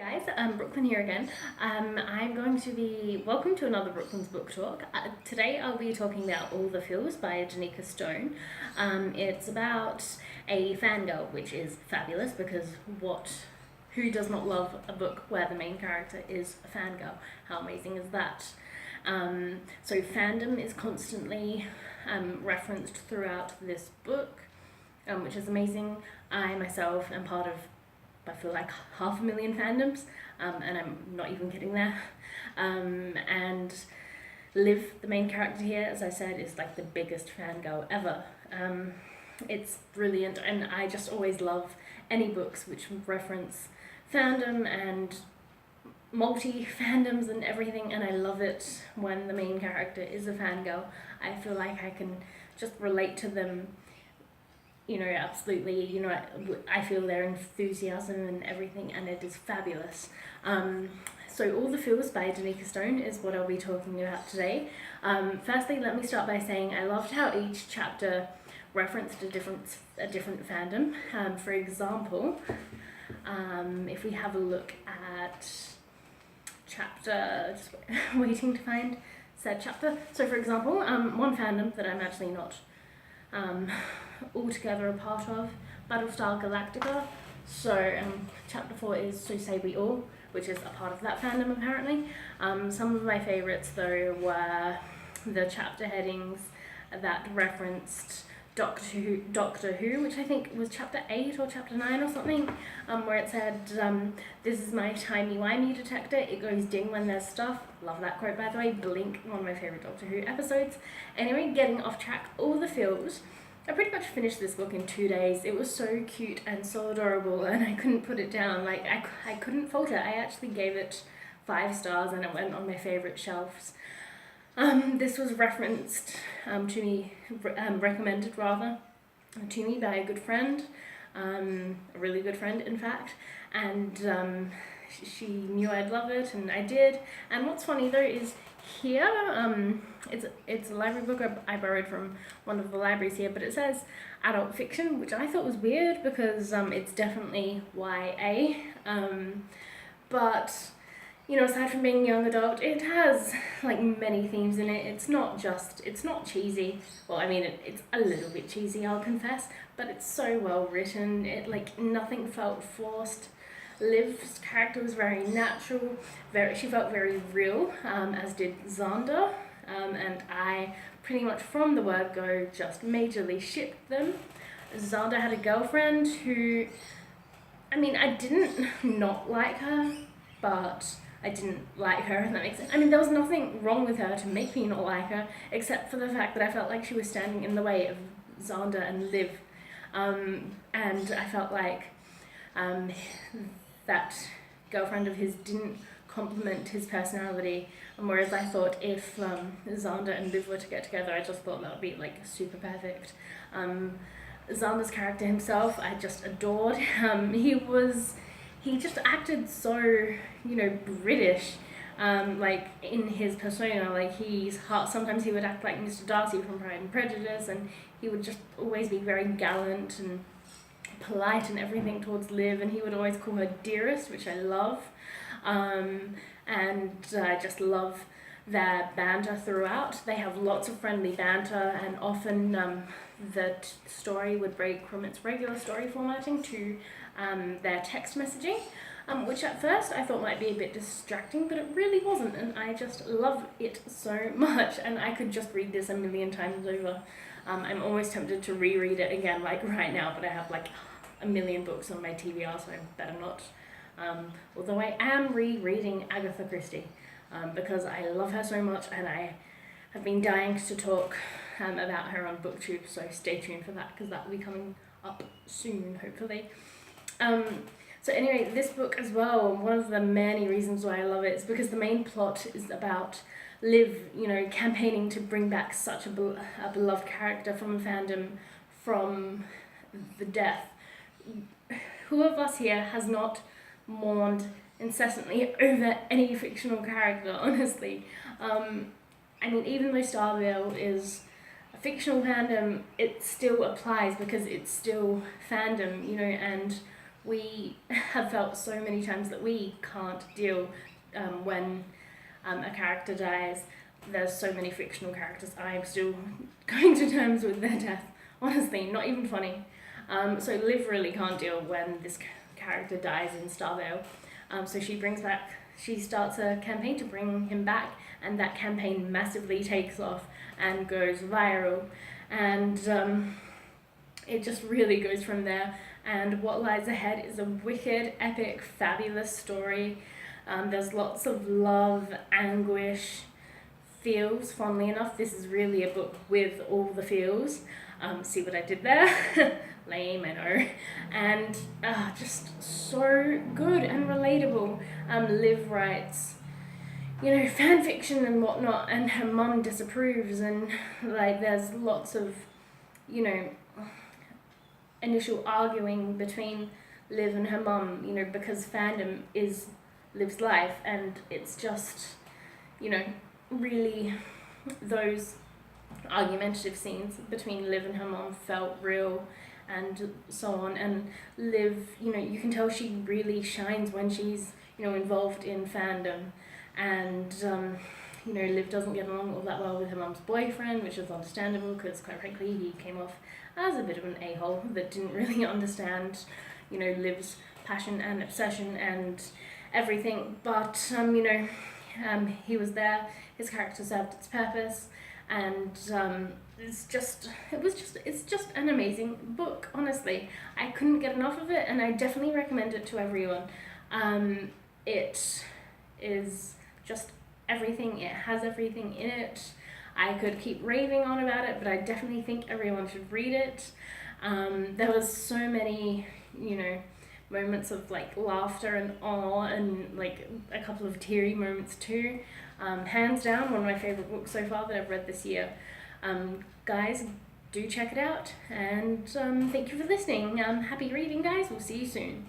Guys, Brooklyn here again. Welcome to another Brooklyn's Book Talk. Today I'll be talking about All the Feels by Danika Stone. It's about a fangirl, which is fabulous because who does not love a book where the main character is a fangirl? How amazing is that? So fandom is constantly referenced throughout this book, which is amazing. I myself am part of, I feel like, 500,000 fandoms, and I'm not even kidding there. And Liv, the main character here, as I said, is like the biggest fangirl ever. It's brilliant, and I just always love any books which reference fandom and multi-fandoms and everything, and I love it when the main character is a fangirl. I feel like I can just relate to them, absolutely, I feel their enthusiasm and everything, and it is fabulous. So All the Feels by Danika Stone is what I'll be talking about today. Firstly, let me start by saying I loved how each chapter referenced a different fandom. For example, if we have a look at chapter, just waiting to find said chapter. So for example, one fandom that I'm actually not altogether a part of, Battlestar Galactica. So chapter 4 is So Say We All, which is a part of that fandom apparently. Some of my favourites though were the chapter headings that referenced Doctor Who, which I think was chapter 8 or chapter 9 or something, where it said, "This is my timey-wimey detector, it goes ding when there's stuff." Love that quote, by the way. Blink, one of my favourite Doctor Who episodes. Anyway, getting off track, All the Feels. I pretty much finished this book in 2 days. It was so cute and so adorable, and I couldn't put it down. Like, I couldn't fault it. I actually gave it 5 stars, and it went on my favourite shelves. This was referenced to me, recommended rather, to me by a good friend, a really good friend in fact, and she knew I'd love it, and I did. And what's funny though is here, it's a library book I borrowed from one of the libraries here, but it says adult fiction, which I thought was weird because it's definitely YA, but aside from being young adult, it has like many themes in it. It's not cheesy. Well, I mean, it's a little bit cheesy, I'll confess, but it's so well written. Nothing felt forced. Liv's character was very natural. She felt very real, as did Xander, and I pretty much from the word go just majorly shipped them. Xander had a girlfriend who, I didn't not like her, but I didn't like her, if that makes sense. There was nothing wrong with her to make me not like her, except for the fact that I felt like she was standing in the way of Xander and Liv. And I felt like that girlfriend of his didn't complement his personality, whereas I thought if Xander and Liv were to get together, I just thought that would be like super perfect. Xander's character himself, I just adored. He just acted so, British, like in his persona. Like sometimes he would act like Mr. Darcy from Pride and Prejudice, and he would just always be very gallant and polite and everything towards Liv, and he would always call her dearest, which I love. And I just love their banter throughout. They have lots of friendly banter, and often the story would break from its regular story formatting to their text messaging, which at first I thought might be a bit distracting, but it really wasn't, and I just love it so much, and I could just read this a million times over. I'm always tempted to reread it again, like right now, but I have like a million books on my TBR, so I better not. Although I am rereading Agatha Christie, because I love her so much, and I have been dying to talk about her on BookTube, so stay tuned for that, because that will be coming up soon, hopefully. So anyway, this book as well, one of the many reasons why I love it is because the main plot is about Liv, campaigning to bring back such a beloved character from a fandom from the death. Who of us here has not mourned incessantly over any fictional character, honestly? Even though Starville is a fictional fandom, it still applies because it's still fandom, and we have felt so many times that we can't deal when a character dies. There's so many fictional characters. I'm still coming to terms with their death. Honestly, not even funny. So Liv really can't deal when this character dies in Starvale. So she starts a campaign to bring him back, and that campaign massively takes off and goes viral. And it just really goes from there. And what lies ahead is a wicked, epic, fabulous story. There's lots of love, anguish, feels. Funnily enough, this is really a book with all the feels. See what I did there? Lame, I know. And just so good and relatable. Liv writes, fan fiction and whatnot, and her mum disapproves, and like there's lots of, initial arguing between Liv and her mum, because fandom is Liv's life, and it's just, really those argumentative scenes between Liv and her mom felt real and so on. And Liv, you can tell she really shines when she's, involved in fandom. And, Liv doesn't get along all that well with her mom's boyfriend, which is understandable because, quite frankly, he came off as a bit of an a-hole that didn't really understand, Liv's passion and obsession and everything. But, he was there, his character served its purpose, and it's just an amazing book, honestly. I couldn't get enough of it, and I definitely recommend it to everyone. It is just everything. It has everything in it. I could keep raving on about it, but I definitely think everyone should read it. There was so many, moments of like laughter and awe, and like a couple of teary moments too. Hands down, one of my favorite books so far that I've read this year. Guys, do check it out, and thank you for listening. Happy reading, guys. We'll see you soon.